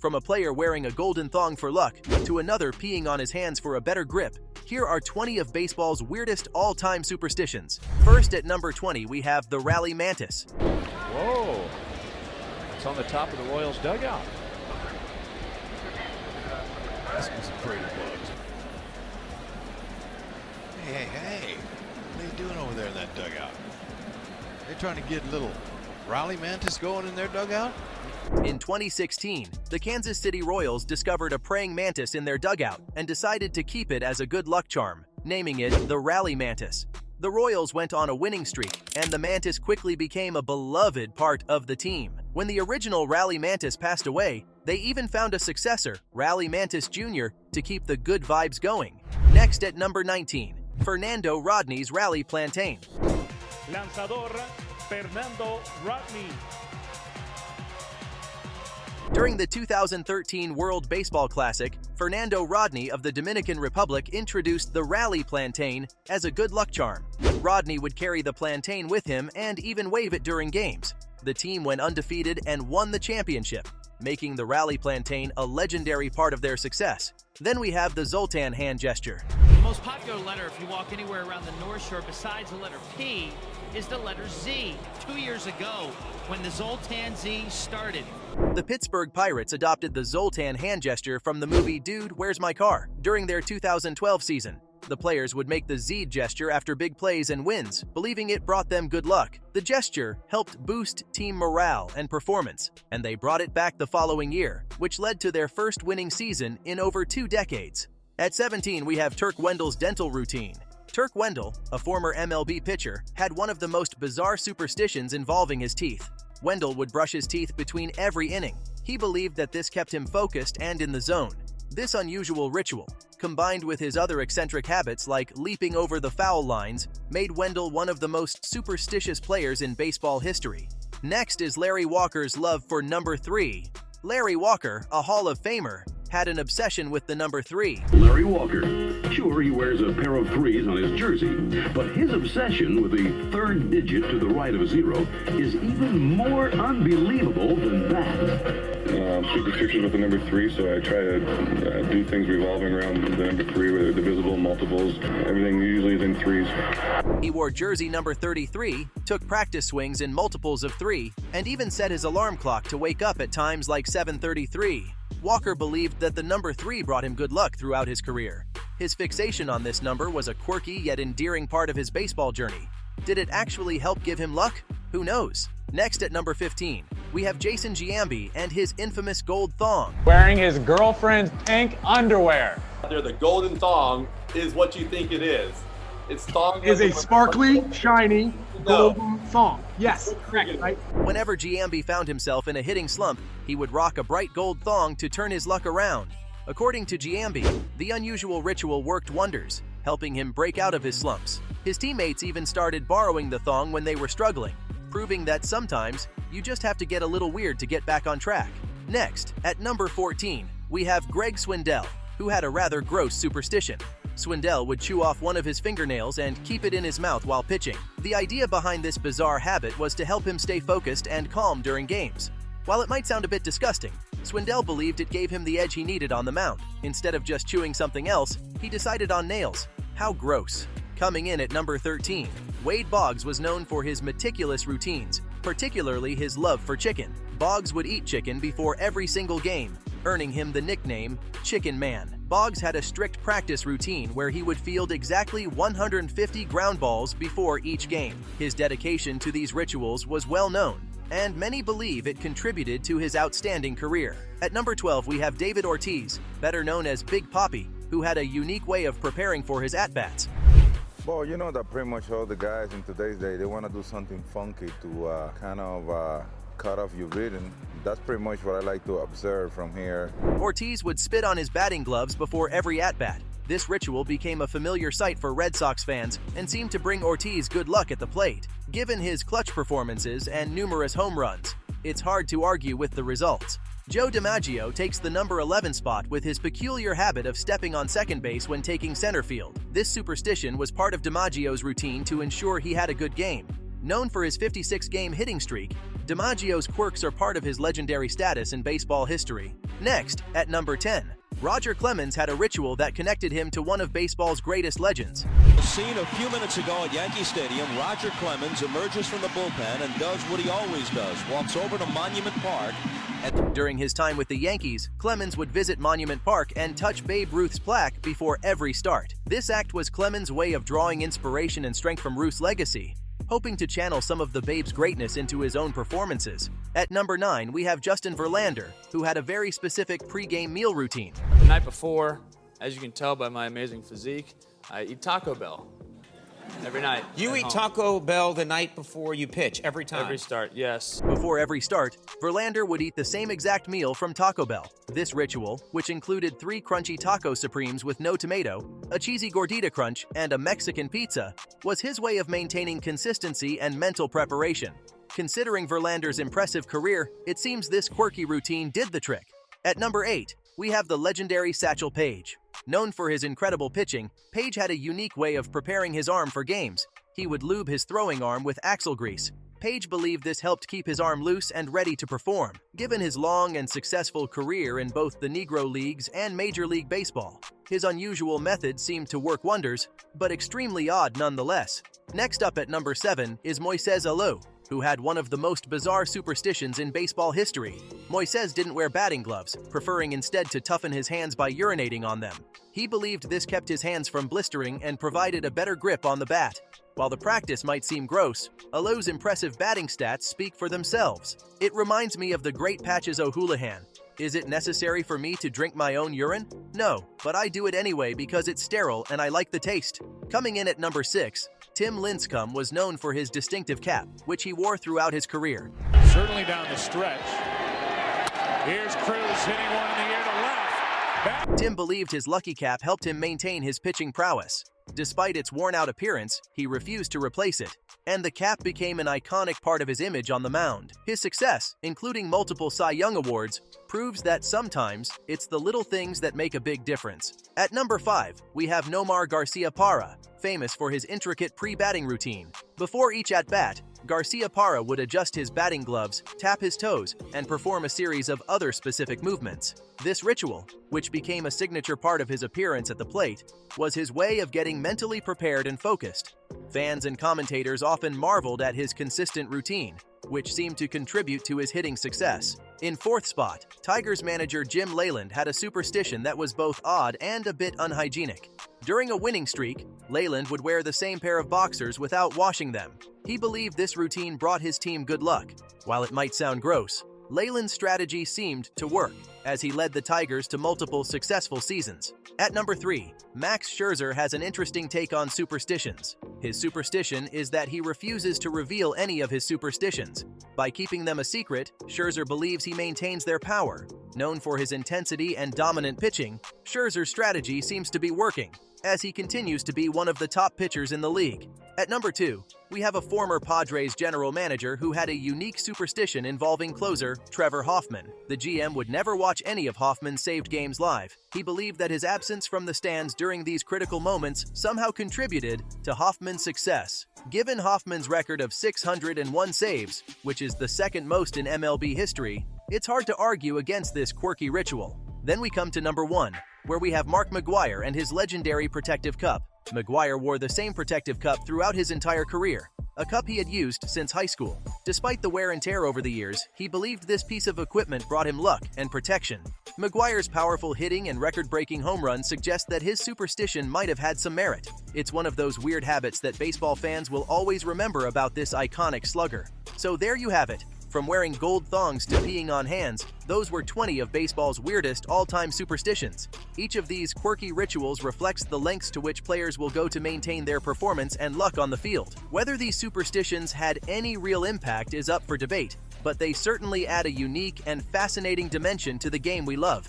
From a player wearing a golden thong for luck to another peeing on his hands for a better grip, here are 20 of baseball's weirdest all-time superstitions. First, at number 20, we have the rally mantis. Whoa! It's on the top of the Royals dugout. This was a pretty bugs. Hey, what are you doing over there in that dugout? They're trying to get a little rally mantis going in their dugout? In 2016, the Kansas City Royals discovered a praying mantis in their dugout and decided to keep it as a good luck charm, naming it the rally mantis. The Royals went on a winning streak, and the mantis quickly became a beloved part of the team. When the original rally mantis passed away, they even found a successor, Rally Mantis Jr., to keep the good vibes going. Next, at number 19, Fernando Rodney's rally plantain. Lanzador Fernando Rodney. During the 2013 World Baseball Classic, Fernando Rodney of the Dominican Republic introduced the rally plantain as a good luck charm. Rodney would carry the plantain with him and even wave it during games. The team went undefeated and won the championship, making the rally plantain a legendary part of their success. Then we have the Zoltan hand gesture. The most popular letter if you walk anywhere around the North Shore besides the letter P is the letter Z. 2 years ago, when the Zoltan Z started. The Pittsburgh Pirates adopted the Zoltan hand gesture from the movie Dude, Where's My Car? During their 2012 season. The players would make the Z gesture after big plays and wins, believing it brought them good luck. The gesture helped boost team morale and performance, and they brought it back the following year, which led to their first winning season in over 2 decades. At 17, we have Turk Wendell's dental routine. Turk Wendell, a former MLB pitcher, had one of the most bizarre superstitions involving his teeth. Wendell would brush his teeth between every inning. He believed that this kept him focused and in the zone. This unusual ritual, combined with his other eccentric habits like leaping over the foul lines, made Wendell one of the most superstitious players in baseball history. Next is Larry Walker's love for number 3. Larry Walker, a Hall of Famer, had an obsession with the number 3. Larry Walker. Sure, he wears a pair of 3s on his jersey, but his obsession with the 3rd digit to the right of 0 is even more unbelievable than that. Superstition with the number 3, so I try to do things revolving around the number 3, whether divisible, multiples, everything usually is in 3s. He wore jersey number 33, took practice swings in multiples of 3, and even set his alarm clock to wake up at times like 7:33. Walker believed that the number 3 brought him good luck throughout his career. His fixation on this number was a quirky yet endearing part of his baseball journey. Did it actually help give him luck? Who knows? Next, at number 15, we have Jason Giambi and his infamous gold thong. Wearing his girlfriend's pink underwear. The golden thong is what you think it is. It's thong is a sparkly, shiny, golden thong. Yes, correct, right? Whenever Giambi found himself in a hitting slump, he would rock a bright gold thong to turn his luck around. According to Giambi, the unusual ritual worked wonders, helping him break out of his slumps. His teammates even started borrowing the thong when they were struggling, proving that sometimes you just have to get a little weird to get back on track. Next, at number 14, we have Greg Swindell, who had a rather gross superstition. Swindell would chew off one of his fingernails and keep it in his mouth while pitching. The idea behind this bizarre habit was to help him stay focused and calm during games. While it might sound a bit disgusting, Swindell believed it gave him the edge he needed on the mound. Instead of just chewing something else, he decided on nails. How gross. Coming in at number 13, Wade Boggs was known for his meticulous routines, particularly his love for chicken. Boggs would eat chicken before every single game, earning him the nickname Chicken Man. Boggs had a strict practice routine where he would field exactly 150 ground balls before each game. His dedication to these rituals was well known, and many believe it contributed to his outstanding career. At number 12, we have David Ortiz, better known as Big Papi, who had a unique way of preparing for his at-bats. Well, you know that pretty much all the guys in today's day, they want to do something funky to kind of cut off your rhythm. That's pretty much what I like to observe from here. Ortiz would spit on his batting gloves before every at-bat. This ritual became a familiar sight for Red Sox fans and seemed to bring Ortiz good luck at the plate. Given his clutch performances and numerous home runs, it's hard to argue with the results. Joe DiMaggio takes the number 11 spot with his peculiar habit of stepping on second base when taking center field. This superstition was part of DiMaggio's routine to ensure he had a good game. Known for his 56-game hitting streak, DiMaggio's quirks are part of his legendary status in baseball history. Next, at number 10, Roger Clemens had a ritual that connected him to one of baseball's greatest legends. Seen a few minutes ago at Yankee Stadium, Roger Clemens emerges from the bullpen and does what he always does, walks over to Monument Park. During his time with the Yankees, Clemens would visit Monument Park and touch Babe Ruth's plaque before every start. This act was Clemens' way of drawing inspiration and strength from Ruth's legacy, hoping to channel some of the Babe's greatness into his own performances. At number 9, we have Justin Verlander, who had a very specific pre-game meal routine. The night before, as you can tell by my amazing physique, I eat Taco Bell every night. You eat Taco Bell the night before you pitch, every time? Every start, yes. Before every start, Verlander would eat the same exact meal from Taco Bell. This ritual, which included 3 crunchy taco supremes with no tomato, a cheesy gordita crunch, and a Mexican pizza, was his way of maintaining consistency and mental preparation. Considering Verlander's impressive career, it seems this quirky routine did the trick. At number 8, we have the legendary Satchel Paige. Known for his incredible pitching, Paige had a unique way of preparing his arm for games. He would lube his throwing arm with axle grease. Paige believed this helped keep his arm loose and ready to perform. Given his long and successful career in both the Negro Leagues and Major League Baseball, his unusual method seemed to work wonders, but extremely odd nonetheless. Next up at number 7 is Moises Alou, who had one of the most bizarre superstitions in baseball history. Moises didn't wear batting gloves, preferring instead to toughen his hands by urinating on them. He believed this kept his hands from blistering and provided a better grip on the bat. While the practice might seem gross, Alou's impressive batting stats speak for themselves. It reminds me of the great Patches O'Houlihan. Is it necessary for me to drink my own urine? No, but I do it anyway because it's sterile and I like the taste. Coming in at number 6, Tim Lincecum was known for his distinctive cap, which he wore throughout his career. Certainly down the stretch. Here's Cruz hitting one in the air to left. Tim believed his lucky cap helped him maintain his pitching prowess. Despite its worn-out appearance, he refused to replace it, and the cap became an iconic part of his image on the mound. His success, including multiple Cy Young Awards, proves that sometimes it's the little things that make a big difference. At number 5, we have Nomar Garcia-Parra, famous for his intricate pre-batting routine. Before each at-bat, Garcia-Parra would adjust his batting gloves, tap his toes, and perform a series of other specific movements. This ritual, which became a signature part of his appearance at the plate, was his way of getting mentally prepared and focused. Fans and commentators often marveled at his consistent routine, which seemed to contribute to his hitting success. In 4th spot, Tigers manager Jim Leyland had a superstition that was both odd and a bit unhygienic. During a winning streak, Leyland would wear the same pair of boxers without washing them. He believed this routine brought his team good luck. While it might sound gross, Leyland's strategy seemed to work, as he led the Tigers to multiple successful seasons. At number 3, Max Scherzer has an interesting take on superstitions. His superstition is that he refuses to reveal any of his superstitions. By keeping them a secret, Scherzer believes he maintains their power. Known for his intensity and dominant pitching, Scherzer's strategy seems to be working, as he continues to be one of the top pitchers in the league. At number 2, we have a former Padres general manager who had a unique superstition involving closer Trevor Hoffman. The GM would never watch any of Hoffman's saved games live. He believed that his absence from the stands during these critical moments somehow contributed to Hoffman's success. Given Hoffman's record of 601 saves, which is the second most in MLB history, it's hard to argue against this quirky ritual. Then we come to number 1, where we have Mark McGwire and his legendary protective cup. McGwire wore the same protective cup throughout his entire career, a cup he had used since high school. Despite the wear and tear over the years, he believed this piece of equipment brought him luck and protection. McGwire's powerful hitting and record-breaking home runs suggest that his superstition might have had some merit. It's one of those weird habits that baseball fans will always remember about this iconic slugger. So there you have it. From wearing gold thongs to peeing on hands, those were 20 of baseball's weirdest all-time superstitions. Each of these quirky rituals reflects the lengths to which players will go to maintain their performance and luck on the field. Whether these superstitions had any real impact is up for debate, but they certainly add a unique and fascinating dimension to the game we love.